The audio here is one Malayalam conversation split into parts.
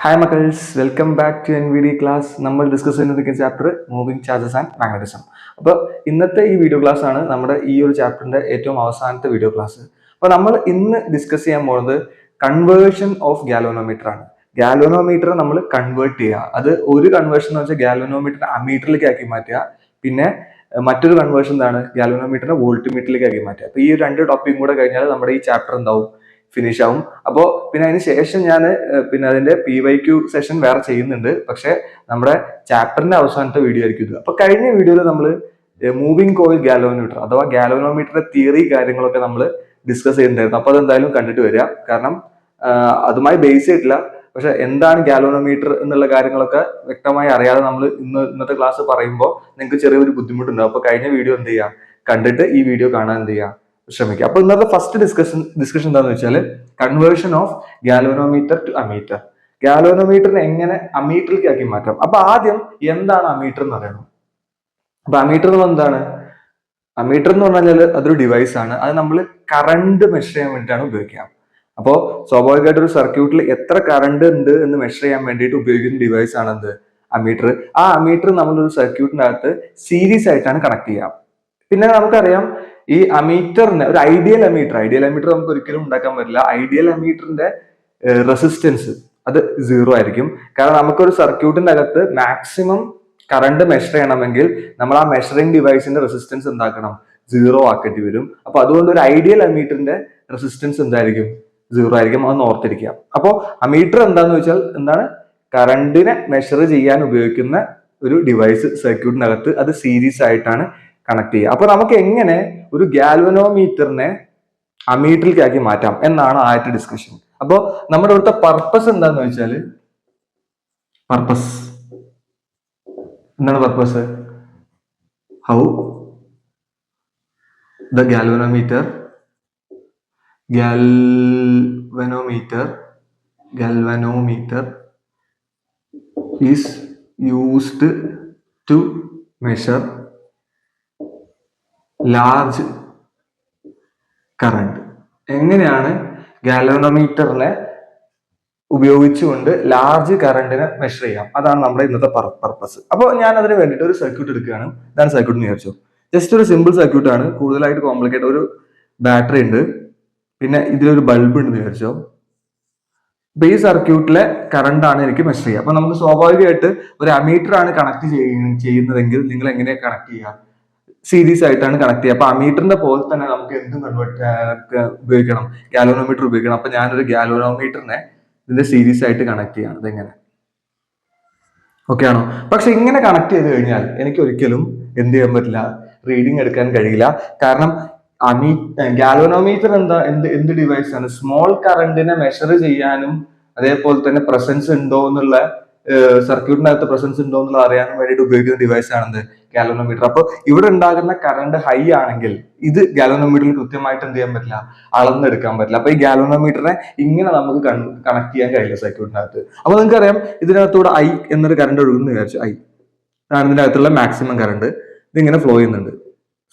Hi Makals, welcome back to NVD class. നമ്മൾ ഡിസ്കസ് ചെയ്യുന്ന chapter moving charges and magnetism. അപ്പോൾ ഇന്നത്തെ ഈ വീഡിയോ ക്ലാസ് ആണ് നമ്മുടെ ഈ ഒരു ചാപ്റ്ററിന്റെ ഏറ്റവും അവസാനത്തെ വീഡിയോ ക്ലാസ്. അപ്പോൾ നമ്മൾ ഇന്ന് ഡിസ്കസ് ചെയ്യാൻ പോകുന്നത് കൺവേർഷൻ ഓഫ് ഗാലോനോമീറ്റർ ആണ്. ഗാലോനോമീറ്റർ നമ്മൾ കൺവേർട്ട് ചെയ്യുക. അത് ഒരു കൺവേർഷൻ എന്ന് വെച്ചാൽ ഗാലോനോമീറ്റർ അമീറ്ററിലേക്ക് ആക്കി മാറ്റുക. പിന്നെ മറ്റൊരു കൺവേർഷൻ എന്താണ് ഗാലോനോമീറ്ററിനെ വോൾട്ട്മീറ്ററിലേക്ക് ആക്കി മാറ്റുക. അപ്പോൾ ഈ രണ്ട് ടോപ്പിക്കും കൂടെ കഴിഞ്ഞാൽ നമ്മുടെ ഈ ചാപ്റ്റർ എന്താവും ഫിനിഷ് ആവും. അപ്പോൾ പിന്നെ അതിന് ശേഷം ഞാൻ പിന്നെ അതിന്റെ PYQ സെഷൻ വേറെ ചെയ്യുന്നുണ്ട്. പക്ഷെ നമ്മുടെ ചാപ്റ്ററിന്റെ അവസാനത്തെ വീഡിയോ ആയിരിക്കും ഇത്. അപ്പൊ കഴിഞ്ഞ വീഡിയോയിൽ നമ്മൾ മൂവിങ് കോയിൽ ഗാലോനോമീറ്റർ അഥവാ ഗാലോനോമീറ്ററിന്റെ തിയറി കാര്യങ്ങളൊക്കെ നമ്മൾ ഡിസ്കസ് ചെയ്യുന്നുണ്ടായിരുന്നു. അപ്പൊ അതെന്തായാലും കണ്ടിട്ട് വരിക. കാരണം അതുമായി ബേസ് ചെയ്തിട്ടില്ല. പക്ഷെ എന്താണ് ഗാലോനോമീറ്റർ എന്നുള്ള കാര്യങ്ങളൊക്കെ വ്യക്തമായി അറിയാതെ നമ്മൾ ഇന്നത്തെ ക്ലാസ് പറയുമ്പോൾ നിങ്ങൾക്ക് ചെറിയൊരു ബുദ്ധിമുട്ടുണ്ടാവും. അപ്പൊ കഴിഞ്ഞ വീഡിയോ എന്ത് ചെയ്യുക, കണ്ടിട്ട് ഈ വീഡിയോ കാണാൻ എന്ത് ചെയ്യുക, ശ്രമിക്കുക. അപ്പൊ ഇന്നത്തെ ഫസ്റ്റ് ഡിസ്കഷൻ എന്താണെന്ന് വെച്ചാൽ കൺവേർഷൻ ഓഫ് ഗാലോനോമീറ്റർ ടു അമീറ്റർ. ഗാലോനോമീറ്ററിനെ എങ്ങനെ അമീറ്ററിലേക്ക് ആക്കി മാറ്റാം. അപ്പൊ ആദ്യം എന്താണ് അമീറ്റർ എന്ന് പറയണം. അപ്പൊ അമീറ്റർ എന്ന് പറഞ്ഞാൽ എന്താണ്? അമീറ്റർ എന്ന് പറഞ്ഞാൽ അതൊരു ഡിവൈസ് ആണ്. അത് നമ്മൾ കറണ്ട് മെഷർ ചെയ്യാൻ വേണ്ടിയിട്ടാണ് ഉപയോഗിക്കുക. അപ്പോൾ സ്വാഭാവികമായിട്ട് ഒരു സർക്യൂട്ടിൽ എത്ര കറണ്ട് ഉണ്ട് എന്ന് മെഷർ ചെയ്യാൻ വേണ്ടിയിട്ട് ഉപയോഗിക്കുന്ന ഡിവൈസ് ആണ് എന്ത്, അമീറ്റർ. ആ അമീറ്റർ നമ്മളൊരു സർക്യൂട്ടിന്റെ അകത്ത് സീരീസ് ആയിട്ടാണ് കണക്ട് ചെയ്യാം. പിന്നെ നമുക്കറിയാം ഈ അമീറ്ററിന് ഒരു ഐഡിയൽ അമീറ്റർ നമുക്ക് ഒരിക്കലും ഉണ്ടാക്കാൻ പറ്റില്ല. ഐഡിയൽ അമീറ്ററിന്റെ റെസിസ്റ്റൻസ് അത് 0 ആയിരിക്കും. കാരണം നമുക്കൊരു സർക്യൂട്ടിന്റെ അകത്ത് മാക്സിമം കറണ്ട് മെഷർ ചെയ്യണമെങ്കിൽ നമ്മൾ ആ മെഷറിംഗ് ഡിവൈസിന്റെ റെസിസ്റ്റൻസ് എന്താക്കണം, 0 ആക്കേണ്ടി വരും. അപ്പൊ അതുകൊണ്ട് ഒരു ഐഡിയൽ അമീറ്ററിന്റെ റെസിസ്റ്റൻസ് എന്തായിരിക്കും, 0 ആയിരിക്കും. അതൊന്ന് ഓർത്തിരിക്കുക. അപ്പോൾ അമീറ്റർ എന്താന്ന് വെച്ചാൽ എന്താണ്, കറണ്ടിനെ മെഷർ ചെയ്യാൻ ഉപയോഗിക്കുന്ന ഒരു ഡിവൈസ് സർക്യൂട്ടിനകത്ത് അത് സീരീസ് ആയിട്ടാണ് കണക്ട് ചെയ്യുക. അപ്പൊ നമുക്ക് എങ്ങനെ ഒരു ഗാൽവനോമീറ്ററിനെ അമീറ്ററിലേക്ക് ആക്കി മാറ്റാം എന്നാണ് ആദ്യത്തെ ഡിസ്കഷൻ. അപ്പൊ നമ്മുടെ ഇവിടുത്തെ പർപ്പസ് എന്താന്ന് വെച്ചാൽ, എന്താണ് purpose? How the galvanometer is used to measure large current. എങ്ങനെയാണ് ഗാലോനോമീറ്ററിനെ ഉപയോഗിച്ചുകൊണ്ട് ലാർജ് കറണ്ടിനെ മെഷർ ചെയ്യാം, അതാണ് നമ്മുടെ ഇന്നത്തെ പർപ്പസ്. അപ്പോൾ ഞാൻ അതിന് വേണ്ടിയിട്ട് ഒരു സർക്യൂട്ട് എടുക്കുകയാണ്. ഇതാണ് സർക്യൂട്ട് എന്ന് വിചാരിച്ചു. ജസ്റ്റ് ഒരു സിമ്പിൾ സർക്യൂട്ട് ആണ്, കൂടുതലായിട്ട് കോംപ്ലിക്കേറ്റ്. ഒരു ബാറ്ററി ഉണ്ട്, പിന്നെ ഇതിലൊരു ബൾബ് ഉണ്ടെന്ന് വിചാരിച്ചോ. അപ്പൊ ഈ സർക്യൂട്ടിലെ കറണ്ട് ആണ് എനിക്ക് മെഷർ ചെയ്യുക. അപ്പൊ നമുക്ക് സ്വാഭാവികമായിട്ട് ഒരു അമീറ്റർ ആണ് കണക്ട് ചെയ്യുന്നതെങ്കിൽ നിങ്ങൾ എങ്ങനെയാണ് കണക്ട് ചെയ്യുക, സീരീസ് ആയിട്ടാണ് കണക്ട് ചെയ്യുക. അപ്പൊ അമീറ്ററിന്റെ പോലെ തന്നെ നമുക്ക് എന്തും ഉപയോഗിക്കണം, ഗാലോനോമീറ്റർ ഉപയോഗിക്കണം. അപ്പൊ ഞാനൊരു ഗാലോനോമീറ്ററിനെ ഇതിന്റെ സീരീസ് ആയിട്ട് കണക്ട് ചെയ്യണം. അതെങ്ങനെ, ഓക്കെ ആണോ? പക്ഷെ ഇങ്ങനെ കണക്ട് ചെയ്ത് കഴിഞ്ഞാൽ എനിക്ക് ഒരിക്കലും എന്ത് ചെയ്യാൻ പറ്റില്ല, റീഡിങ് എടുക്കാൻ കഴിയില്ല. കാരണം ഗാലോനോമീറ്റർ എന്ത് ഡിവൈസ് ആണ്, സ്മോൾ കറണ്ടിനെ മെഷർ ചെയ്യാനും അതേപോലെ തന്നെ പ്രസൻസ് ഉണ്ടോ എന്നുള്ള സർക്യൂട്ടിനകത്ത് പ്രസൻസ് ഉണ്ടോ എന്നുള്ളത് അറിയാനും വേണ്ടിയിട്ട് ഉപയോഗിക്കുന്ന ഡിവൈസ് ആണെന്ത്, ഗാലോനോമീറ്റർ. അപ്പൊ ഇവിടെ ഉണ്ടാകുന്ന കറണ്ട് ഹൈ ആണെങ്കിൽ ഇത് ഗാലോനോമീറ്ററിൽ കൃത്യമായിട്ട് എന്ത് ചെയ്യാൻ പറ്റില്ല, അളന്നെടുക്കാൻ പറ്റില്ല. അപ്പൊ ഈ ഗാലോനോമീറ്ററിനെ ഇങ്ങനെ നമുക്ക് കണക്ട് ചെയ്യാൻ കഴിയില്ല സർക്യൂട്ടിനകത്ത്. അപ്പൊ നിങ്ങൾക്ക് അറിയാം ഇതിനകത്തൂടെ I എന്നൊരു കറണ്ട് ഒഴുകുന്നു വിചാരിച്ചു. I ആണ് ഇതിന്റെ അകത്തുള്ള മാക്സിമം കറണ്ട്. ഇതിങ്ങനെ ഫ്ലോ ചെയ്യുന്നുണ്ട്,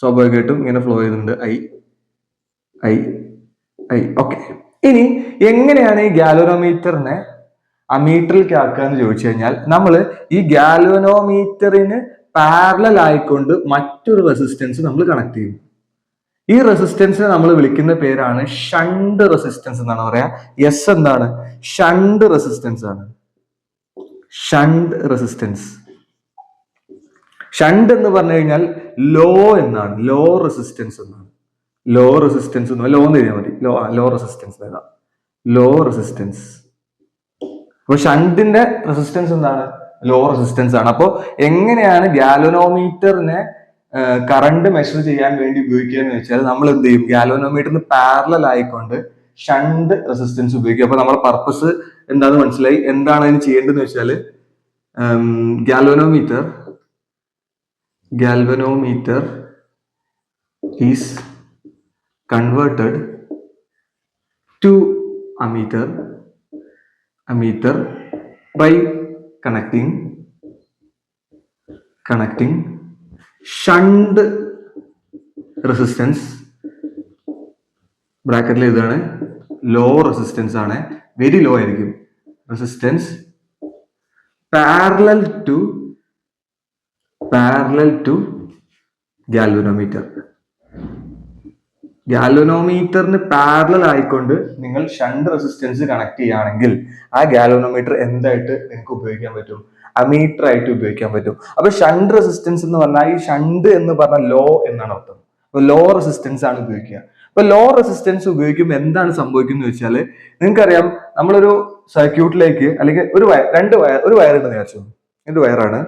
സ്വാഭാവികമായിട്ടും ഇങ്ങനെ ഫ്ലോ ചെയ്യുന്നുണ്ട്. I okay. ഇനി എങ്ങനെയാണ് ഈ ഗാലോനോമീറ്ററിനെ അമീറ്ററിലേക്ക് ആക്കുക എന്ന് ചോദിച്ചു കഴിഞ്ഞാൽ, നമ്മൾ ഈ ഗാലോനോമീറ്ററിന് പാരലൽ ആയിക്കൊണ്ട് മറ്റൊരു റെസിസ്റ്റൻസ് നമ്മൾ കണക്ട് ചെയ്യും. ഈ റെസിസ്റ്റൻസിനെ നമ്മൾ വിളിക്കുന്ന പേരാണ് ഷണ്ട് റെസിസ്റ്റൻസ് എന്നാണ് പറയാ. എസ് എന്താണ്, ഷണ്ട് റെസിസ്റ്റൻസ് ആണ്. ഷണ്ട് റെസിസ്റ്റൻസ്, ഷണ്ട് എന്ന് പറഞ്ഞു കഴിഞ്ഞാൽ ലോ എന്നാണ്, ലോ റെസിസ്റ്റൻസ് എന്നാണ്. ലോ റെസിസ്റ്റൻസ് ലോ എന്ന് എഴുതിയാൽ മതി. ലോ റെസിസ്റ്റൻസ് ഏതാ, ലോ റെസിസ്റ്റൻസ്. അപ്പൊ ഷണ്ടിന്റെ റെസിസ്റ്റൻസ് എന്താണ്, ലോ റെസിസ്റ്റൻസ് ആണ്. അപ്പോൾ എങ്ങനെയാണ് ഗാലോനോമീറ്ററിനെ കറണ്ട് മെഷർ ചെയ്യാൻ വേണ്ടി ഉപയോഗിക്കുക എന്ന് വെച്ചാൽ, നമ്മൾ എന്ത് ചെയ്യും, ഗാലോനോമീറ്ററിന് പാരലൽ ആയിക്കൊണ്ട് ഷണ്ട് റെസിസ്റ്റൻസ് ഉപയോഗിക്കുക. അപ്പൊ നമ്മുടെ പർപ്പസ് എന്താണെന്ന് മനസ്സിലായി. എന്താണ് അതിന് ചെയ്യേണ്ടതെന്ന് വെച്ചാൽ, galvanometer is converted to ammeter by connecting shunt resistance ബ്രാക്കറ്റിൽ ഇതാണ് ലോ റെസിസ്റ്റൻസ് ആണ്, വെരി ലോ ആയിരിക്കും റെസിസ്റ്റൻസ് പാരലൽ ടു ഗാൽവനോമീറ്റർ. ഗാൽവനോമീറ്ററിന് പാരലൽ ആയിക്കൊണ്ട് നിങ്ങൾ ഷണ്ട് റെസിസ്റ്റൻസ് കണക്ട് ചെയ്യുകയാണെങ്കിൽ ആ ഗാൽവനോമീറ്റർ എന്തായിട്ട് നിങ്ങൾക്ക് ഉപയോഗിക്കാൻ പറ്റും? അമീറ്റർ ആയിട്ട് ഉപയോഗിക്കാൻ പറ്റും. അപ്പൊ ഷണ്ട് റെസിസ്റ്റൻസ് എന്ന് പറഞ്ഞാൽ, ഈ ഷണ്ട് എന്ന് പറഞ്ഞാൽ ലോ എന്നാണ് അർത്ഥം. അപ്പൊ ലോ റെസിസ്റ്റൻസ് ആണ് ഉപയോഗിക്കുക. അപ്പൊ ലോ റെസിസ്റ്റൻസ് ഉപയോഗിക്കുമ്പോൾ എന്താണ് സംഭവിക്കുന്നത് വെച്ചാൽ, നിങ്ങൾക്കറിയാം നമ്മളൊരു സർക്യൂട്ടിലേക്ക് അല്ലെങ്കിൽ ഒരു വയർ ഉണ്ടെന്ന് വിചാരിച്ചു. രണ്ട് വയറാണ്.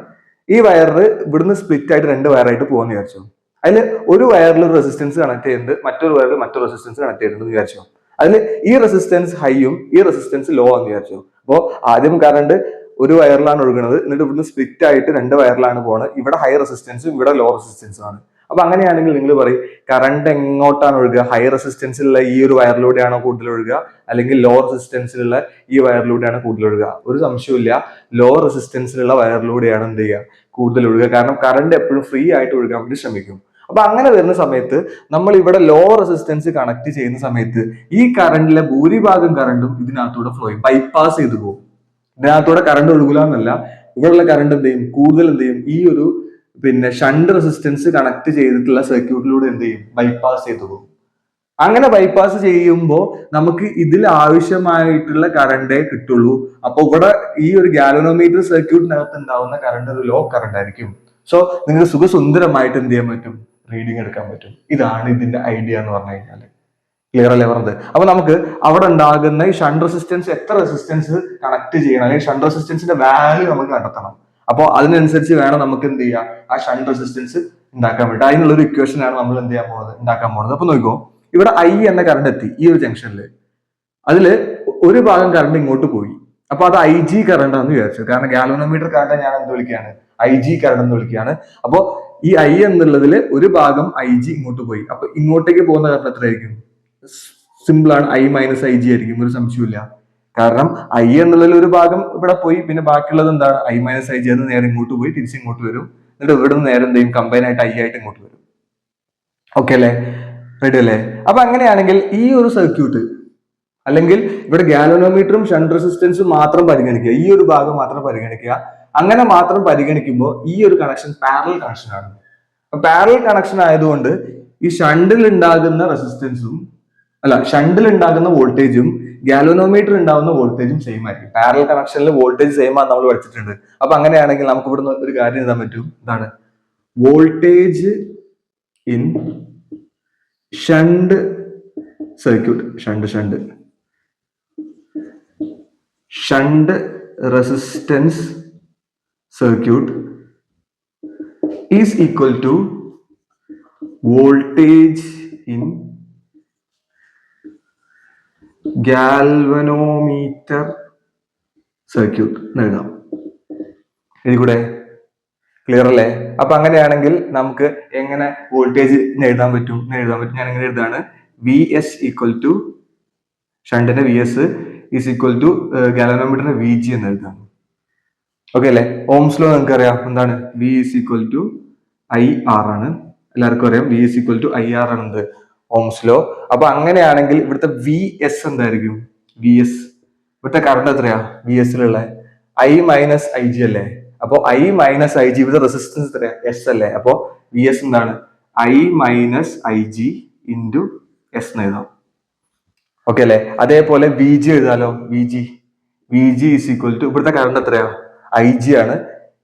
ഈ വയറ് ഇവിടുന്ന് സ്പ്ലിറ്റ് ആയിട്ട് രണ്ട് വയറായിട്ട് പോകാന്ന് വിചാരിച്ചു. അതിൽ ഒരു വയറിൽ ഒരു റെസിസ്റ്റൻസ് കണക്ട് ചെയ്യുന്നുണ്ട്, മറ്റൊരു വയറിൽ മറ്റൊരു റെസിസ്റ്റൻസ് കണക്ട് ചെയ്യുന്നുണ്ട് വിചാരിച്ചു. അതിൽ ഈ റെസിസ്റ്റൻസ് ഹൈയും ഈ റെസിസ്റ്റൻസ് ലോ ആണെന്ന് വിചാരിച്ചു. അപ്പോൾ ആദ്യം കറണ്ട് ഒരു വയറിലാണ് ഒഴുകുന്നത്, എന്നിട്ട് ഇവിടുന്ന് സ്പ്ലിറ്റ് ആയിട്ട് രണ്ട് വയറിലാണ് പോകുന്നത്. ഇവിടെ ഹൈ റെസിസ്റ്റൻസും ഇവിടെ ലോ റെസിസ്റ്റൻസും ആണ്. അപ്പൊ അങ്ങനെയാണെങ്കിൽ നിങ്ങൾ പറയും കറണ്ട് എങ്ങോട്ടാണ് ഒഴുകുക? ഹൈ റെസിസ്റ്റൻസിലുള്ള ഈ ഒരു വയറിലൂടെയാണോ കൂടുതൽ ഒഴുകുക, അല്ലെങ്കിൽ ലോ റെസിസ്റ്റൻസിലുള്ള ഈ വയറിലൂടെയാണോ കൂടുതൽ ഒഴുകുക? ഒരു സംശയമില്ല, ലോ റെസിസ്റ്റൻസിലുള്ള വയറിലൂടെയാണ് എന്ത് ചെയ്യുക? കൂടുതൽ ഒഴുകുക. കാരണം കറണ്ട് എപ്പോഴും ഫ്രീ ആയിട്ട് ഒഴുകാൻ വേണ്ടി ശ്രമിക്കും. അപ്പൊ അങ്ങനെ വരുന്ന സമയത്ത് നമ്മൾ ഇവിടെ ലോ റെസിസ്റ്റൻസ് കണക്ട് ചെയ്യുന്ന സമയത്ത് ഈ കറണ്ടിലെ ഭൂരിഭാഗം കറണ്ടും ഇതിനകത്തൂടെ ഫ്ലോ ചെയ്യും, ബൈപ്പാസ് ചെയ്തു പോകും. ഇതിനകത്തൂടെ കറണ്ട് ഒഴുകില്ല എന്നല്ല, ഇവിടെയുള്ള കറണ്ട് എന്ത് ചെയ്യും? കൂടുതൽ എന്ത് ചെയ്യും? ഈ ഒരു ഷണ്ട് റെസിസ്റ്റൻസ് കണക്ട് ചെയ്തിട്ടുള്ള സർക്യൂട്ടിലൂടെ എന്ത് ചെയ്യും? ബൈപ്പാസ് ചെയ്തു പോകും. അങ്ങനെ ബൈപ്പാസ് ചെയ്യുമ്പോൾ നമുക്ക് ഇതിൽ ആവശ്യമായിട്ടുള്ള കറണ്ടേ കിട്ടുള്ളൂ. അപ്പൊ ഇവിടെ ഈ ഒരു ഗാലനോമീറ്റർ സർക്യൂട്ടിനകത്ത് ഉണ്ടാവുന്ന കറണ്ട് ഒരു ലോ കറണ്ട് ആയിരിക്കും. സോ നിങ്ങൾക്ക് സുഖസുന്ദരമായിട്ട് എന്ത് ചെയ്യാൻ പറ്റും? റീഡിങ് എടുക്കാൻ പറ്റും. ഇതാണ് ഇതിന്റെ ഐഡിയ എന്ന് പറഞ്ഞു കഴിഞ്ഞാൽ. ക്ലിയർ അല്ലേ പറഞ്ഞത്? അപ്പൊ നമുക്ക് അവിടെ ഉണ്ടാകുന്ന ഈ ഷണ്ട് റെസിസ്റ്റൻസ് എത്ര റെസിസ്റ്റൻസ് കണക്ട് ചെയ്യണം, അല്ലെങ്കിൽ ഷണ്ട് റെസിസ്റ്റൻസിന്റെ വാല്യൂ നമുക്ക് കണ്ടെത്തണം. അപ്പോൾ അതിനനുസരിച്ച് വേണം നമുക്ക് എന്ത് ചെയ്യാം? ആ ഷണ്ട് റെസിസ്റ്റൻസ് ഉണ്ടാക്കാൻ വേണ്ടി. അതിനുള്ള ഒരു ഇക്വേഷൻ ആണ് നമ്മൾ എന്ത് ചെയ്യാൻ പോകുന്നത്? ഉണ്ടാക്കാൻ പോകുന്നത്. അപ്പൊ നോക്കോ, ഇവിടെ ഐ എന്ന കറണ്ട് എത്തി ഈ ഒരു ജംഗ്ഷനിൽ. അതില് ഒരു ഭാഗം കറണ്ട് ഇങ്ങോട്ട് പോയി. അപ്പൊ അത് ഐ ജി കറണ്ട് ആണെന്ന് വിചാരിച്ചു. കാരണം ഗാൽവനോമീറ്റർ കറണ്ട് ഞാൻ എന്ത് വിളിക്കുകയാണ്? ഐ ജി കറണ്ട് എന്ന് വിളിക്കുകയാണ്. അപ്പോ ഈ ഐ എന്നുള്ളതിൽ ഒരു ഭാഗം ഐ ജി ഇങ്ങോട്ട് പോയി. അപ്പൊ ഇങ്ങോട്ടേക്ക് പോകുന്ന കറണ്ട് എത്രയായിരിക്കും? സിമ്പിൾ ആണ്, ഐ മൈനസ് ഐ ജി ആയിരിക്കും. ഒരു സംശയമില്ല. കാരണം ഐ എന്നുള്ളതിൽ ഒരു ഭാഗം ഇവിടെ പോയി, പിന്നെ ബാക്കിയുള്ളത് എന്താണ്? I minus I G. അത് നേരെ ഇങ്ങോട്ട് പോയി തിരിച്ച് ഇങ്ങോട്ട് വരും. എന്നിട്ട് ഇവിടെ നിന്ന് നേരെ എന്ത് ചെയ്യും? കമ്പൈൻ ആയിട്ട് ഐ ആയിട്ട് ഇങ്ങോട്ട് വരും. ഓക്കെ അല്ലേ? റെഡി അല്ലേ? അപ്പൊ അങ്ങനെയാണെങ്കിൽ ഈ ഒരു സർക്യൂട്ട്, അല്ലെങ്കിൽ ഇവിടെ ഗാലനോമീറ്ററും ഷണ്ട് റെസിസ്റ്റൻസും മാത്രം പരിഗണിക്കുക, ഈ ഒരു ഭാഗം മാത്രം പരിഗണിക്കുക. അങ്ങനെ മാത്രം പരിഗണിക്കുമ്പോൾ ഈ ഒരു കണക്ഷൻ പാരലൽ കണക്ഷൻ ആണ്. പാരലൽ കണക്ഷൻ ആയതുകൊണ്ട് ഈ ഷണ്ടിൽ ഉണ്ടാകുന്ന റെസിസ്റ്റൻസും ഷണ്ടിൽ ഉണ്ടാകുന്ന വോൾട്ടേജും ഗാലനോമീറ്റർ ഉണ്ടാകുന്ന വോൾട്ടേജും സെയിം ആയിരിക്കും. പാരലൽ കണക്ഷനിൽ വോൾട്ടേജ് സെയിം ആണ് നമ്മൾ പഠിച്ചിട്ടുണ്ട്. അപ്പൊ അങ്ങനെയാണെങ്കിൽ നമുക്ക് ഇവിടുന്ന് ഒരു കാര്യം എഴുതാൻ പറ്റും. എന്താണ്? Voltage in shunt circuit, shunt resistance circuit is equal to voltage in galvanometer circuit എഴുതാം. ഇതികൂടെ ക്ലിയർ അല്ലേ? അപ്പൊ അങ്ങനെയാണെങ്കിൽ നമുക്ക് എങ്ങനെ വോൾട്ടേജ് എഴുതാൻ പറ്റും? ഞാൻ എങ്ങനെ എഴുതാണ്? വി എസ് ഈക്വൽ ടു ഷണ്ടിന്റെ V S is equal to ഗാലനോമീറ്ററിന്റെ വി ജി എന്ന് എഴുതാം. ഓക്കെ അല്ലെ? ഓംസ് ലോ നിങ്ങൾക്ക് അറിയാം എന്താണ്? V is equal to I R ആണ്. എല്ലാവർക്കും അറിയാം V is equal to I R ആണ് ഓംസ് ലോ. അപ്പൊ അങ്ങനെയാണെങ്കിൽ ഇവിടുത്തെ വി എസ് എന്തായിരിക്കും? വി എസ് ഇവിടുത്തെ കറണ്ട് എത്രയാ? വി എസിലുള്ള ഐ മൈനസ് ഐ ജി അല്ലേ? അപ്പൊ ഐ മൈനസ് ഐ ജി ഇവിടുത്തെ റെസിസ്റ്റൻസ് എത്രയാ? എസ് അല്ലേ? അപ്പൊ വി എസ് എന്താണ്? I minus I G into S എന്ന് എഴുതാം. ഓക്കെ അല്ലെ? അതേപോലെ വി ജി എഴുതാലോ. V G is equal to ഇവിടുത്തെ കറണ്ട് എത്രയാ? ഐ ജി ആണ്.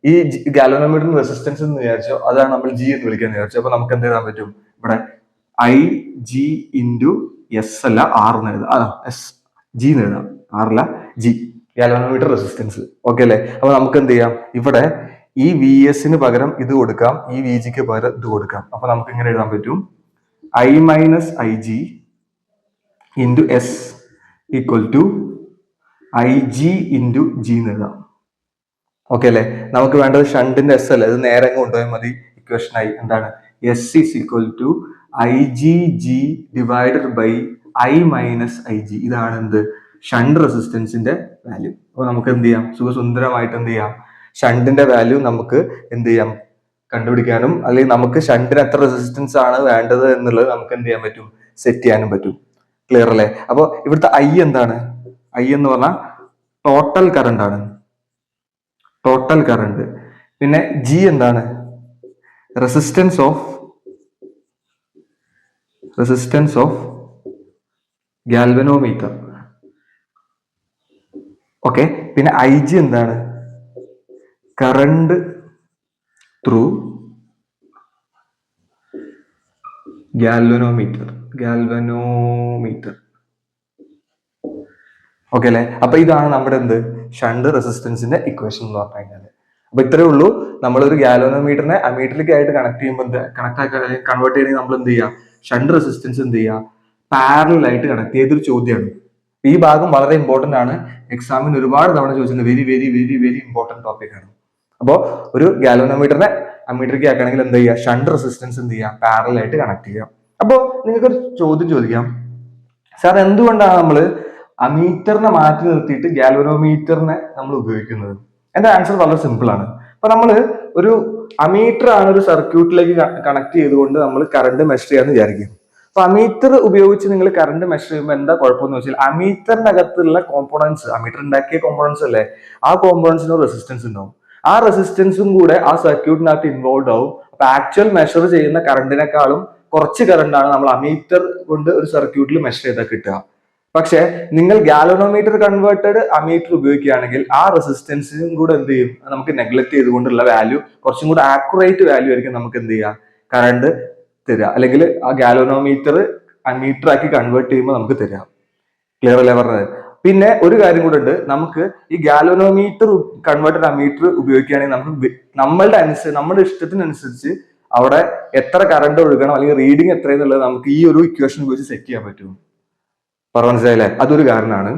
ഈ ഗാലനോമീറ്ററിന്റെ റെസിസ്റ്റൻസ് എന്ന് വിചാരിച്ചോ, അതാണ് നമ്മൾ ജി എന്ന് വിളിക്കാൻ വിചാരിച്ചു. അപ്പൊ നമുക്ക് എന്ത് എഴുതാൻ പറ്റും? ഇവിടെ ഐ ജി ഇൻറ്റു എസ് അല്ല ആർ എന്ന് എഴുതാം. എസ് ജി എന്ന് എഴുതാം, ആർ അല്ല ജി, ഗാലനോമീറ്റർ റെസിസ്റ്റൻസ്. ഓക്കെ അല്ലെ? അപ്പൊ നമുക്ക് എന്ത് ചെയ്യാം? ഇവിടെ ഈ വി എസിന് പകരം ഇത് കൊടുക്കാം, ഈ വി ജിക്ക് പകരം ഇത് കൊടുക്കാം. അപ്പൊ നമുക്ക് ഇങ്ങനെ എഴുതാൻ പറ്റും: I minus I G into S equal to I G into G എന്ന് എഴുതാം. ഓക്കെ അല്ലെ? നമുക്ക് വേണ്ടത് ഷണ്ടിന്റെ എസ് അല്ലേ, ഇത് നേരെ കൊണ്ടുപോയാൽ മതി. ഇക്വേഷൻ ആയി എന്താണ്? S is equal to I G G divided by I minus I G. ഇതാണ് എന്ത്? ഷണ്ട് റെസിസ്റ്റൻസിന്റെ വാല്യൂ. അപ്പൊ നമുക്ക് എന്ത് ചെയ്യാം? സുഖസുന്ദരമായിട്ട് എന്ത് ചെയ്യാം? ഷണ്ടിന്റെ വാല്യൂ നമുക്ക് എന്ത് ചെയ്യാം? കണ്ടുപിടിക്കാനും, അല്ലെങ്കിൽ നമുക്ക് ഷണ്ടിന് എത്ര റെസിസ്റ്റൻസ് ആണ് വേണ്ടത് എന്നുള്ളത് നമുക്ക് എന്ത് ചെയ്യാൻ പറ്റും? സെറ്റ് ചെയ്യാനും പറ്റും. ക്ലിയർ അല്ലേ? അപ്പൊ ഇവിടുത്തെ ഐ എന്താണ്? ഐ എന്ന് പറഞ്ഞാൽ ടോട്ടൽ കറണ്ട് ആണ്. Total current. പിന്നെ ജി എന്താണ്? Resistance of galvanometer. ഓക്കെ. പിന്നെ ഐ ജി എന്താണ്? Current through galvanometer. ഓക്കെ അല്ലെ? അപ്പൊ ഇതാണ് നമ്മുടെ എന്ത് ഷണ്ട് റെസിസ്റ്റൻസിന്റെ ഇക്വേഷൻ എന്ന് പറഞ്ഞു കഴിഞ്ഞാൽ. അപ്പൊ ഇത്രയേ ഉള്ളൂ. നമ്മളൊരു ഗാൽവനോമീറ്ററിനെ അമീറ്ററിലേക്ക് ആയിട്ട് കണക്ട് ചെയ്യുമ്പോൾ കൺവേർട്ട് ചെയ്യണമെങ്കിൽ നമ്മൾ എന്ത് ചെയ്യുക? ഷണ്ട് റെസിസ്റ്റൻസ് എന്ത് ചെയ്യുക? പാരലൽ ആയിട്ട് കണക്ട് ചെയ്തൊരു ചോദ്യമാണ്. ഈ ഭാഗം വളരെ ഇമ്പോർട്ടന്റ് ആണ്. എക്സാമിന് ഒരുപാട് തവണ ചോദിച്ചിട്ടുണ്ട്. Very very very very important topic ആണ്. അപ്പോൾ ഒരു ഗാൽവനോമീറ്ററിനെ അമീറ്ററിലേക്ക് ആക്കണമെങ്കിൽ എന്ത് ചെയ്യുക? ഷണ്ട് റെസിസ്റ്റൻസ് എന്ത് ചെയ്യുക? പാരലൽ ആയിട്ട് കണക്ട് ചെയ്യുക. അപ്പോൾ നിങ്ങൾക്കൊരു ചോദ്യം ചോദിക്കാം, സാർ എന്തുകൊണ്ടാണ് നമ്മൾ അമീറ്ററിനെ മാറ്റി നിർത്തിയിട്ട് ഗാൽവനോമീറ്ററിനെ നമ്മൾ ഉപയോഗിക്കുന്നത്? എന്റെ ആൻസർ വളരെ സിമ്പിൾ ആണ്. അപ്പൊ നമ്മൾ ഒരു അമീറ്റർ ആണ് ഒരു സർക്യൂട്ടിലേക്ക് കണക്ട് ചെയ്തുകൊണ്ട് നമ്മൾ കറണ്ട് മെഷർ ചെയ്യാന്ന് വിചാരിക്കും. അപ്പൊ അമീറ്റർ ഉപയോഗിച്ച് നിങ്ങൾ കറണ്ട് മെഷർ ചെയ്യുമ്പോൾ എന്താ കുഴപ്പമെന്ന് വെച്ചാൽ അമീറ്ററിന്റെ അകത്തുള്ള കോമ്പോണൻസ്, അമീറ്റർ ഉണ്ടാക്കിയ കോമ്പോണൻസ് അല്ലേ, ആ കോമ്പോണൻസിന് റെസിസ്റ്റൻസ് ഉണ്ടാവും. ആ റെസിസ്റ്റൻസും കൂടെ ആ സർക്യൂട്ടിനകത്ത് ഇൻവോൾവ് ആവും. അപ്പൊ ആക്ച്വൽ മെഷർ ചെയ്യുന്ന കറണ്ടിനേക്കാളും കുറച്ച് കറണ്ടാണ് നമ്മൾ അമീറ്റർ കൊണ്ട് ഒരു സർക്യൂട്ടിൽ മെഷർ ചെയ്താൽ കിട്ടുക. പക്ഷെ നിങ്ങൾ ഗാൽവനോമീറ്റർ കൺവേർട്ടഡ് അമീറ്റർ ഉപയോഗിക്കുകയാണെങ്കിൽ ആ റെസിസ്റ്റൻസും കൂടെ എന്ത് ചെയ്യും? നമുക്ക് നെഗ്ലക്ട് ചെയ്തുകൊണ്ടുള്ള വാല്യൂ, കുറച്ചും കൂടെ ആക്യുറേറ്റ് വാല്യൂ ആയിരിക്കും നമുക്ക് എന്ത് ചെയ്യുക? കറണ്ട് തരിക, അല്ലെങ്കിൽ ആ ഗാൽവനോമീറ്റർ അമീറ്റർ ആക്കി കൺവേർട്ട് ചെയ്യുമ്പോൾ നമുക്ക് തരിക. ക്ലിയർ അല്ലേ പറഞ്ഞത്? പിന്നെ ഒരു കാര്യം കൂടെ ഉണ്ട്, നമുക്ക് ഈ ഗാൽവനോമീറ്റർ കൺവേർട്ടഡ് അമീറ്റർ ഉപയോഗിക്കുകയാണെങ്കിൽ നമുക്ക് നമ്മുടെ ഇഷ്ടത്തിനനുസരിച്ച് അവിടെ എത്ര കറണ്ട് ഒഴുകണം അല്ലെങ്കിൽ റീഡിങ് എത്രയെന്നുള്ളത് നമുക്ക് ഈ ഒരു ഇക്വേഷൻ ഉപയോഗിച്ച് സെറ്റ് ചെയ്യാൻ പറ്റും. പറഞ്ഞു മനസ്സിലായില്ലേ? അതൊരു കാരണമാണ്.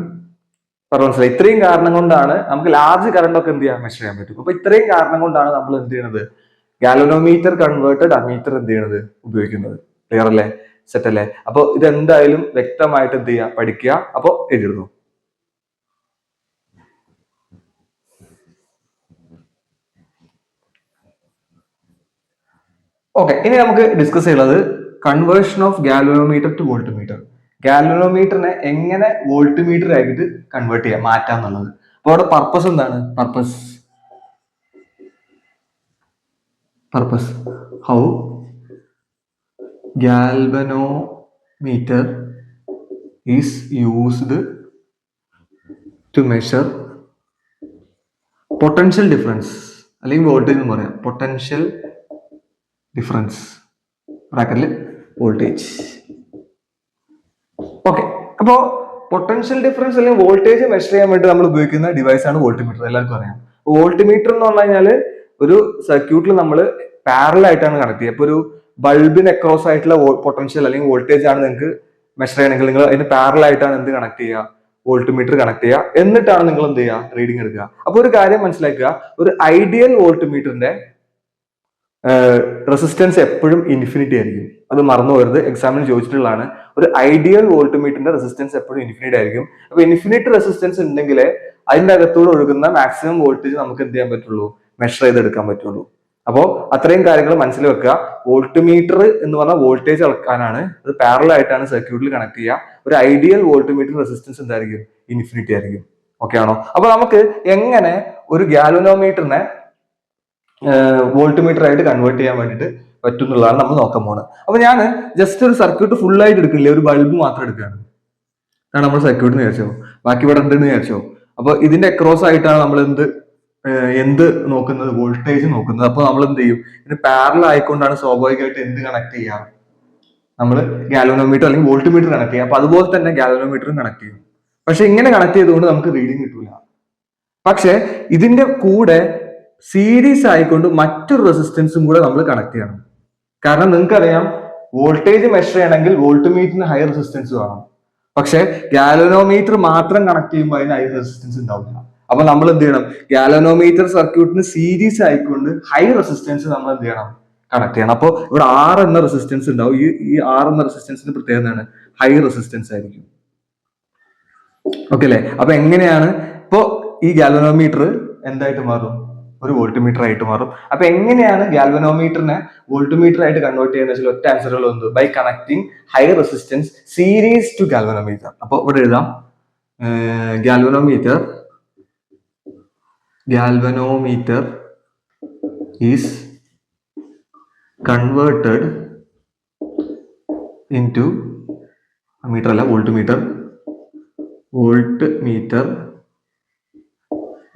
പറഞ്ഞു മനസ്സിലായി? ഇത്രയും കാരണം കൊണ്ടാണ് നമുക്ക് ലാർജ് കറണ്ട് ഒക്കെ എന്ത് ചെയ്യാൻ മെഷർ ചെയ്യാൻ പറ്റും. അപ്പൊ ഇത്രയും കാരണം കൊണ്ടാണ് നമ്മൾ എന്ത് ചെയ്യുന്നത്? ഗാൽവനോമീറ്റർ കൺവേർട്ടഡ് അമീറ്റർ എന്ത് ചെയ്യണത്? ഉപയോഗിക്കുന്നത്. ക്ലിയർ അല്ലേ? സെറ്റ് അല്ലേ? അപ്പൊ ഇതെന്തായാലും വ്യക്തമായിട്ട് എന്ത് ചെയ്യുക? പഠിക്കുക. അപ്പൊ എഴുതുന്നു. ഓക്കെ, ഇനി നമുക്ക് ഡിസ്കസ് ചെയ്യുന്നത് conversion of galvanometer to voltmeter. ഗാൽവനോമീറ്ററിനെ എങ്ങനെ വോൾട്ട്മീറ്റർ ആയിട്ട് കൺവേർട്ട് ചെയ്യാം, മാറ്റാം എന്നുള്ളത്. അപ്പൊ അവിടെ പർപ്പസ് എന്താണ്? Purpose how galvanometer is used to measure potential difference, അല്ലെങ്കിൽ വോൾട്ടേജ് എന്ന് പറയാം. പൊട്ടൻഷ്യൽ ഡിഫറൻസ് ബ്രാക്കറ്റിൽ വോൾട്ടേജ്. ഓക്കെ, അപ്പോ പൊട്ടൻഷ്യൽ ഡിഫറൻസ് അല്ലെങ്കിൽ വോൾട്ടേജ് മെഷർ ചെയ്യാൻ വേണ്ടി നമ്മൾ ഉപയോഗിക്കുന്ന ഡിവൈസ് ആണ് വോൾട്ട്മീറ്റർ. എല്ലാവർക്കും അറിയാം. വോൾട്ട്മീറ്റർ എന്ന് പറഞ്ഞു കഴിഞ്ഞാൽ ഒരു സർക്യൂട്ടിൽ നമ്മൾ പാരലൽ ആയിട്ടാണ് കണക്ട് ചെയ്യുക. ഇപ്പൊ ഒരു ബൾബിന് അക്രോസ് ആയിട്ടുള്ള പൊട്ടൻഷ്യൽ അല്ലെങ്കിൽ വോൾട്ടേജ് ആണ് നിങ്ങൾക്ക് മെഷർ ചെയ്യണമെങ്കിൽ നിങ്ങൾ അതിന് പാരലൽ ആയിട്ടാണ് എന്ത് കണക്ട് ചെയ്യുക? വോൾട്ട്മീറ്റർ കണക്ട് ചെയ്യുക. എന്നിട്ടാണ് നിങ്ങൾ എന്ത് ചെയ്യുക? റീഡിംഗ് എടുക്കുക. അപ്പൊ ഒരു കാര്യം മനസ്സിലാക്കുക, ഒരു ഐഡിയൽ വോൾട്ട്മീറ്ററിന്റെ റെസിസ്റ്റൻസ് എപ്പോഴും ഇൻഫിനിറ്റി ആയിരിക്കും. അത് മറന്നു പോകരുത്, എക്സാമിന് ചോദിച്ചിട്ടുള്ളതാണ്. ഒരു ഐഡിയൽ വോൾട്ട്മീറ്ററിന്റെ റെസിസ്റ്റൻസ് എപ്പോഴും ഇൻഫിനിറ്റി ആയിരിക്കും. അപ്പൊ ഇൻഫിനിറ്റ് റെസിസ്റ്റൻസ് ഉണ്ടെങ്കിലേ അതിന്റെ അകത്തൂടെ ഒഴുകുന്ന മാക്സിമം വോൾട്ടേജ് നമുക്ക് എന്ത് ചെയ്യാൻ പറ്റുള്ളൂ? മെഷർ ചെയ്തെടുക്കാൻ പറ്റുള്ളൂ. അപ്പോൾ അത്രയും കാര്യങ്ങൾ മനസ്സിൽ വെക്കുക. വോൾട്ട്മീറ്റർ എന്ന് പറഞ്ഞാൽ വോൾട്ടേജ് അളക്കാനാണ്. അത് പാരലൽ ആയിട്ടാണ് സർക്യൂട്ടിൽ കണക്ട് ചെയ്യുക. ഒരു ഐഡിയൽ വോൾട്ട്മീറ്റർ റെസിസ്റ്റൻസ് എന്തായിരിക്കും? ഇൻഫിനിറ്റി ആയിരിക്കും. ഓക്കെ ആണോ? അപ്പൊ നമുക്ക് എങ്ങനെ ഒരു ഗാൽവനോമീറ്ററിനെ വോൾട്ട്മീറ്റർ ആയിട്ട് കൺവേർട്ട് ചെയ്യാൻ വേണ്ടിയിട്ട് പറ്റും എന്നുള്ളതാണ് നമ്മൾ നോക്കാൻ പോകുന്നത്. അപ്പൊ ഞാൻ ജസ്റ്റ് ഒരു സർക്യൂട്ട് ഫുൾ ആയിട്ട് എടുക്കില്ലേ, ഒരു ബൾബ് മാത്രം എടുക്കുകയാണ്. അതാണ് നമ്മൾ സർക്യൂട്ടിന് വിചാരിച്ചോ, ബാക്കി ഇവിടെ ഉണ്ടെന്ന് വിചാരിച്ചോ. അപ്പൊ ഇതിന്റെ അക്രോസ് ആയിട്ടാണ് നമ്മൾ എന്ത് നോക്കുന്നത്? വോൾട്ടേജ് നോക്കുന്നത്. അപ്പൊ നമ്മൾ എന്ത് ചെയ്യും? ഇതിന് പാരലൽ ആയിക്കൊണ്ടാണ് സ്വാഭാവികമായിട്ട് എന്ത് കണക്ട് ചെയ്യാം? നമ്മൾ ഗാൽവനോമീറ്റർ അല്ലെങ്കിൽ വോൾട്ട്മീറ്റർ കണക്ട് ചെയ്യാം. അപ്പൊ അതുപോലെ തന്നെ ഗാൽവനോമീറ്ററും കണക്ട് ചെയ്യും. പക്ഷെ ഇങ്ങനെ കണക്ട് ചെയ്തുകൊണ്ട് നമുക്ക് റീഡിങ് കിട്ടൂല. പക്ഷെ ഇതിന്റെ കൂടെ സീരീസ് ആയിക്കൊണ്ട് മറ്റൊരു റെസിസ്റ്റൻസും കൂടെ നമ്മൾ കണക്ട് ചെയ്യണം. കാരണം നിങ്ങൾക്കറിയാം, വോൾട്ടേജ് മെഷർ ചെയ്യണമെങ്കിൽ വോൾട്ട്മീറ്ററിന് ഹൈ റെസിസ്റ്റൻസ് വേണം. പക്ഷെ ഗാൽവനോമീറ്റർ മാത്രം കണക്ട് ചെയ്യുമ്പോൾ അതിന് ഹൈ റെസിസ്റ്റൻസ് ഉണ്ടാവില്ല. അപ്പൊ നമ്മൾ എന്ത് ചെയ്യണം? ഗാൽവനോമീറ്റർ സർക്യൂട്ടിന് സീരീസ് ആയിക്കൊണ്ട് ഹൈ റെസിസ്റ്റൻസ് നമ്മൾ എന്ത് ചെയ്യണം? കണക്ട് ചെയ്യണം. അപ്പോൾ ഇവിടെ R എന്ന റെസിസ്റ്റൻസ് ഉണ്ടാവും. ഈ R എന്ന റെസിസ്റ്റൻസിന്റെ പ്രത്യേകത എന്താണ്? ഹൈ റെസിസ്റ്റൻസ് ആയിരിക്കും. ഓക്കെ അല്ലെ? അപ്പൊ എങ്ങനെയാണ് ഇപ്പോ ഈ ഗാൽവനോമീറ്റർ എന്തായിട്ട് മാറും? ഒരു വോൾട്ട്മീറ്റർ ആയിട്ട് മാറും. അപ്പൊ എങ്ങനെയാണ് ഗാൽവനോമീറ്ററിനെ വോൾട്ട്മീറ്റർ ആയിട്ട് കൺവേർട്ട് ചെയ്യുന്ന വെച്ചാൽ ഒറ്റ ആൻസറുകൾ ഉണ്ട്. By connecting high resistance series to galvanometer. അപ്പൊ ഇവിടെ എഴുതാം, galvanometer galvanometer is converted into meter അല്ല voltmeter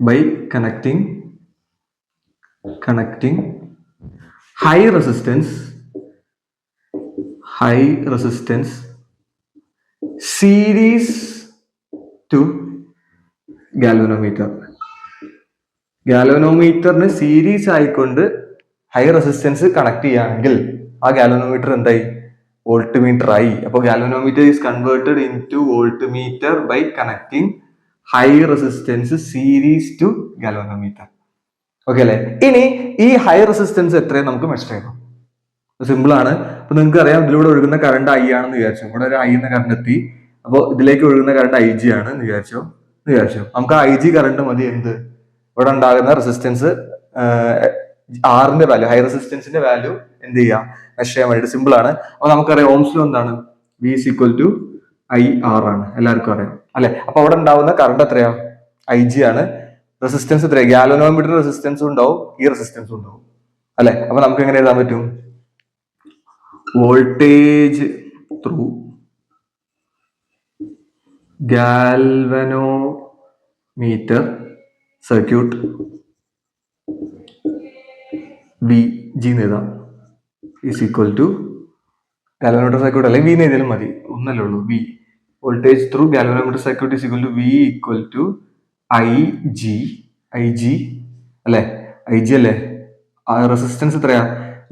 by connecting high resistance series to galvanometer. ഗാൽവനോമീറ്ററിന് സീരീസ് ആയിക്കൊണ്ട് ഹൈ റെസിസ്റ്റൻസ് കണക്ട് ചെയ്യുകയാണെങ്കിൽ ആ ഗാൽവനോമീറ്റർ എന്തായി? വോൾട്ട്മീറ്റർ ആയി. അപ്പോൾ galvanometer is converted in to voltmeter by connecting high resistance series to galvanometer. Okay അല്ലെ? ഇനി ഈ ഹൈ റെസിസ്റ്റൻസ് എത്രയും നമുക്ക് മെഷർ ചെയ്യണം. സിമ്പിൾ ആണ്. അപ്പൊ നിങ്ങൾക്ക് അറിയാം, ഇതിലൂടെ ഒഴുകുന്ന കറണ്ട് ഐ ആണെന്ന് വിചാരിച്ചു. ഇവിടെ ഒരു ഐ എന്ന കറണ്ട് എത്തി. അപ്പോൾ ഇതിലേക്ക് ഒഴുകുന്ന കറണ്ട് ഐ ജി ആണ് എന്ന് വിചാരിച്ചു. നമുക്ക് ഐ ജി കറണ്ട് മതി എന്ത്? ഇവിടെ ഉണ്ടാകുന്ന റെസിസ്റ്റൻസ് ആറിന്റെ വാല്യൂ, ഹൈ റെസിസ്റ്റൻസിന്റെ വാല്യൂ എന്ത് ചെയ്യാം? മെഷർ ചെയ്യാൻ വേണ്ടിയിട്ട് സിമ്പിൾ ആണ്. അപ്പൊ നമുക്കറിയാം ഓംസ് ലോ എന്താണ്? V is equal to I R ആണ്, എല്ലാവർക്കും അറിയാം അല്ലെ? അപ്പൊ അവിടെ ഉണ്ടാവുന്ന കറണ്ട് എത്രയാ? ഐ ജി ആണ്. റെസിസ്റ്റൻസ് എത്രയാ? ഗാൽവനോമീറ്റർ റെസിസ്റ്റൻസും ഉണ്ടാവും, ഈ റെസിസ്റ്റൻസും ഉണ്ടാവും അല്ലെ? അപ്പൊ നമുക്ക് എങ്ങനെ എഴുതാൻ പറ്റും? Voltage through galvanometer circuit V G എന്ന് എഴുതാം, is equal to galvanometer circuit അല്ലെങ്കിൽ വി എന്ന് എഴുതിയാലും മതി, ഒന്നല്ലേ ഉള്ളൂ. V voltage through galvanometer circuit is equal to V equal to I G അല്ലെ? ഐ ജി അല്ലേ? റെസിസ്റ്റൻസ് എത്രയാ?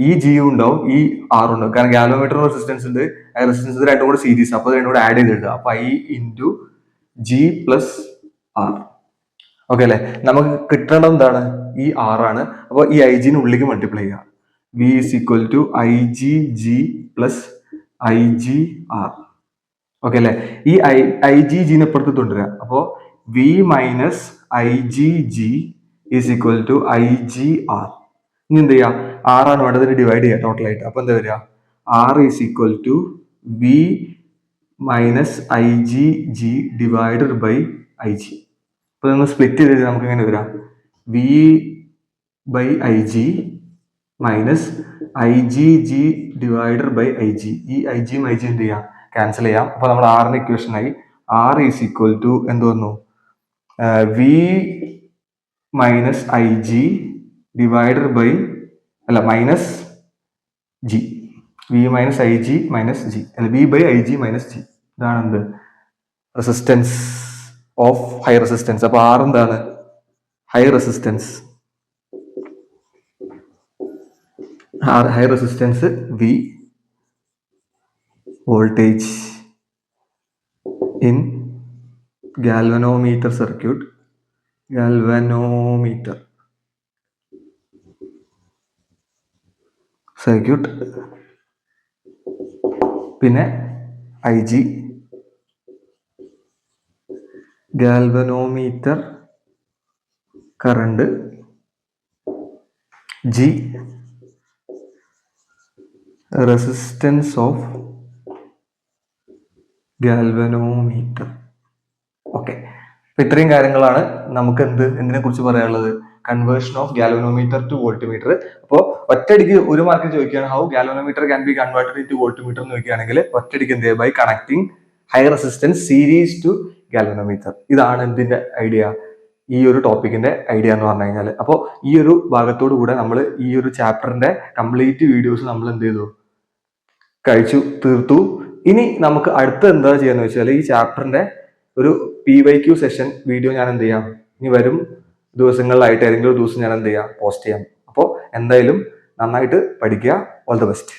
ഈ ജിയും ഉണ്ടാവും, ഈ ആറും ഉണ്ടാവും. കാരണം ഗാൽവനോമീറ്റർ റെസിസ്റ്റൻസ് ഉണ്ട്, റെസിസ്റ്റൻസ് രണ്ടും കൂടെ സീരീസ്. അപ്പൊ രണ്ടും കൂടെ ആഡ് ചെയ്ത് എഴുതുക. അപ്പൊ I into G plus R. Okay അല്ലെ? നമുക്ക് കിട്ടേണ്ടത് എന്താണ്? ഈ ആറാണ്. അപ്പൊ ഈ ഐ ജിന് ഉള്ളിലേക്ക് മൾട്ടിപ്ലൈ ചെയ്യുക. V is equal to I G G plus I G R. Okay അല്ലെ? ഈ ഐ ജി ജിനെ പുറത്ത് കൊണ്ടുവരിക. അപ്പോ V minus I G G is equal to I G R. ഇനി എന്ത് ചെയ്യാം? ആറാണ് വേണ്ടത്, ഡിവൈഡ് ചെയ്യാം ടോട്ടൽ ആയിട്ട്. അപ്പൊ എന്താ വരിക? R is equal to V minus I G G divided by I G. അപ്പൊ നമ്മൾ സ്പ്ലിറ്റ് ചെയ്ത് നമുക്ക് എങ്ങനെ വരാം? V by I G minus I G G divided by I G. ഈ ഐ ജിയും ഐ ജി എന്ത് ചെയ്യാം? ക്യാൻസൽ ചെയ്യാം. അപ്പൊ നമ്മുടെ ആറിന്റെ ഇക്വേഷൻ ആയി. ആർ ഈസ് ഈക്വൽ ടു എന്ത് വന്നു? V minus I G divided by minus G. V minus I G minus G അല്ല, V by I G minus G. ഇതാണ് എന്ത്? Resistance of high resistance. അപ്പൊ ആർ എന്താണ്? High resistance. High resistance V, voltage in galvanometer circuit, പിന്നെ I G galvanometer current, G resistance of galvanometer. Okay, അപ്പൊ ഇത്രയും കാര്യങ്ങളാണ് നമുക്ക് എന്തിനെ കുറിച്ച് പറയാനുള്ളത്? Conversion of galvanometer to voltmeter. അപ്പോൾ ഒറ്റയടിക്ക് ഒരു മാർക്ക് ചോദിക്കുകയാണ്, how galvanometer can be converted to voltmeter എന്ന് ചോദിക്കുകയാണെങ്കിൽ ഒറ്റയടിക്ക് എന്ത് ചെയ്യുക? By connecting high resistance series to galvanometer. ഇതാണ് എന്തിന്റെ ഐഡിയ? ഈ ഒരു ടോപ്പിക്കിന്റെ ഐഡിയ എന്ന് പറഞ്ഞു കഴിഞ്ഞാൽ. അപ്പോൾ ഈ ഒരു ഭാഗത്തോടു കൂടെ നമ്മൾ ഈ ഒരു ചാപ്റ്ററിന്റെ കംപ്ലീറ്റ് വീഡിയോസ് നമ്മൾ എന്ത് ചെയ്തു? തീർത്തു. ഇനി നമുക്ക് അടുത്ത എന്താ ചെയ്യാന്ന് വെച്ചാൽ ഈ ചാപ്റ്ററിന്റെ ഒരു PYQ സെഷൻ വീഡിയോ ഞാൻ എന്ത് ചെയ്യാം? ഇനി വരും ദിവസങ്ങളിലായിട്ട് ഏതെങ്കിലും ഒരു ദിവസം ഞാൻ എന്ത് ചെയ്യാം? പോസ്റ്റ് ചെയ്യാം. അപ്പോൾ എന്തായാലും നന്നായിട്ട് പഠിക്കുക. All the best.